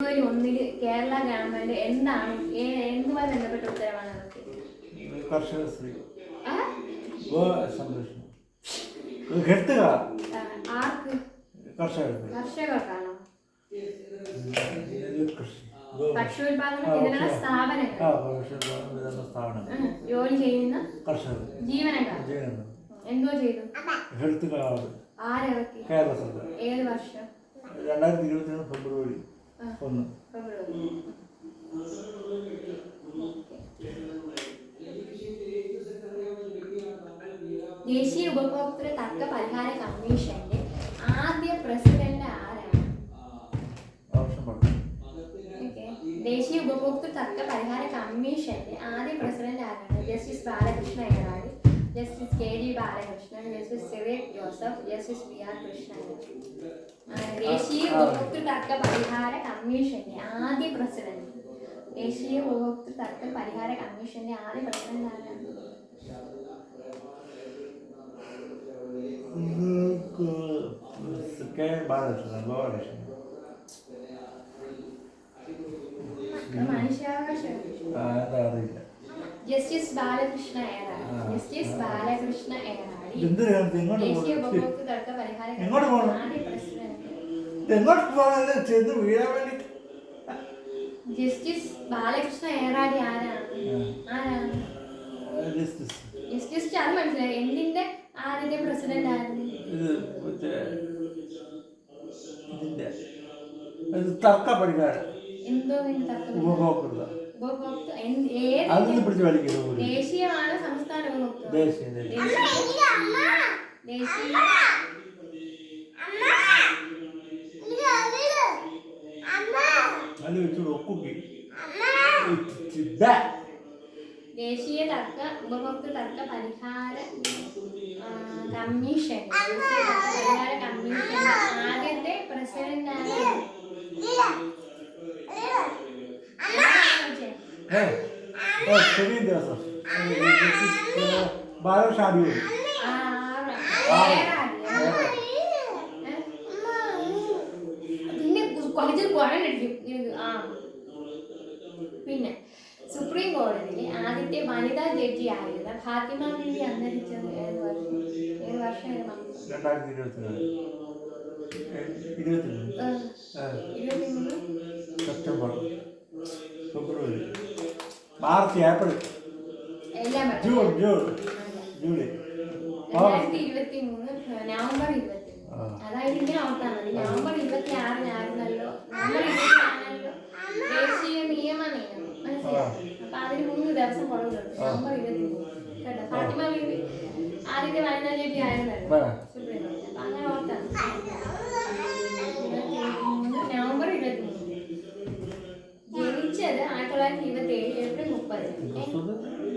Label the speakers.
Speaker 1: ഒന്നില് കേരള ഗവൺമെന്റ് എന്താണ് എന്തുമായി ബന്ധപ്പെട്ട ഉത്തരവാണ്
Speaker 2: കർഷക സ്ത്രീ സംരക്ഷണം
Speaker 1: ആർക്ക്? കർഷകർക്കാണോ? ഭക്ഷ്യോൽപാദന വിതരണ സ്ഥാപനങ്ങൾ ജോലി ചെയ്യുന്ന ജീവനക്കാർ എന്തോ ചെയ്തു?
Speaker 2: Health card
Speaker 1: ആരിറക്കി?
Speaker 2: കേരള സർക്കാർ.
Speaker 1: ഏത് വർഷം?
Speaker 2: 2022 ഫെബ്രുവരി 1.
Speaker 1: ദേശീയ ഉപഭോക്തൃ തർക്ക പരിഹാര കമ്മീഷന്റെ ആദ്യ പ്രസിഡന്റ് ആരാണ്? ദേശീയ ഉപഭോക്തൃ തർക്ക പരിഹാര കമ്മീഷന്റെ ആദ്യ പ്രസിഡന്റ് ആരാണ്? ജസ്റ്റിസ് ബാലകൃഷ്ണ അയ്യറാടി, justice KD Balakrishnan, justice Cyriac Joseph, justice PR Krishnan. ദേശീയ ഉപഭോക്തൃ തർക്ക പരിഹാര കമ്മീഷന്റെ ആദ്യ പ്രസിഡന്റ്. ദേശീയ ഉപഭോക്തൃ തർക്ക പരിഹാര കമ്മീഷന്റെ ആദ്യ പ്രസിഡന്റ് ആരാണ്? മനുഷ്യാവകാശ ജസ്റ്റിസ് ബാലകൃഷ്ണ അയ്യറാടി. ജസ്റ്റിസ് ബാലകൃഷ്ണ അയ്യറാടി ദേശീയ ഉപഭോക്തൃ തർക്ക പരിഹാര കമ്മീഷന്റെ ആദ്യ പ്രസിഡന്റ്. ജസ്റ്റിസ് ബാലകൃഷ്ണ അയ്യറാടി ആരാണ്? ജസ്റ്റിസ് അത് മനസ്സിലായി. എന്തിന്റെ ആദ്യത്തെ പ്രസിഡന്റ് ആയിരുന്നു?
Speaker 2: തർക്ക പരിഹാരം
Speaker 1: എന്തോ
Speaker 2: ഉപഭോക്തൃ
Speaker 1: ദേശീയമാണ് സംസ്ഥാന ഉപഭോക്തൃ ദേശീയ തർക്ക ഉപഭോക്തൃ തർക്ക പരിഹാര കമ്മീഷൻ. പരിഹാര കമ്മീഷന്റെ ആദ്യത്തെ പ്രസിഡന്റ് ആരാണ്? പിന്നെ സുപ്രീം കോടതിയിലെ ആദ്യത്തെ വനിതാ ജഡ്ജി ആയിരുന്ന ഫാത്തിമ ബീവി അന്തരിച്ചത് ഏത് വർഷം? 2023
Speaker 2: September, February, March, April, June, July,
Speaker 1: 2023 November 20. അതായത് ഇങ്ങനെ ഓർത്താൽ മതി. നവംബർ 26-നായിരുന്നല്ലോ, നവംബർ 24-ആണല്ലോ ദേശീയ നിയമ നിയമം. മനസ്സിലായി? അപ്പൊ അതിന് 3 ദിവസം കുറവുണ്ട്. നവംബർ 23 കേട്ടോ. ഫാത്തിമ ബീവി ആദ്യത്തെ വനിതാ ജഡ്ജി ആയിരുന്നല്ലോ സുപ്രീം കോടതി. അപ്പൊ അങ്ങനെ ഓർത്താൽ നവംബർ 23. ജനിച്ചത് 1927 ഏപ്രിൽ 30.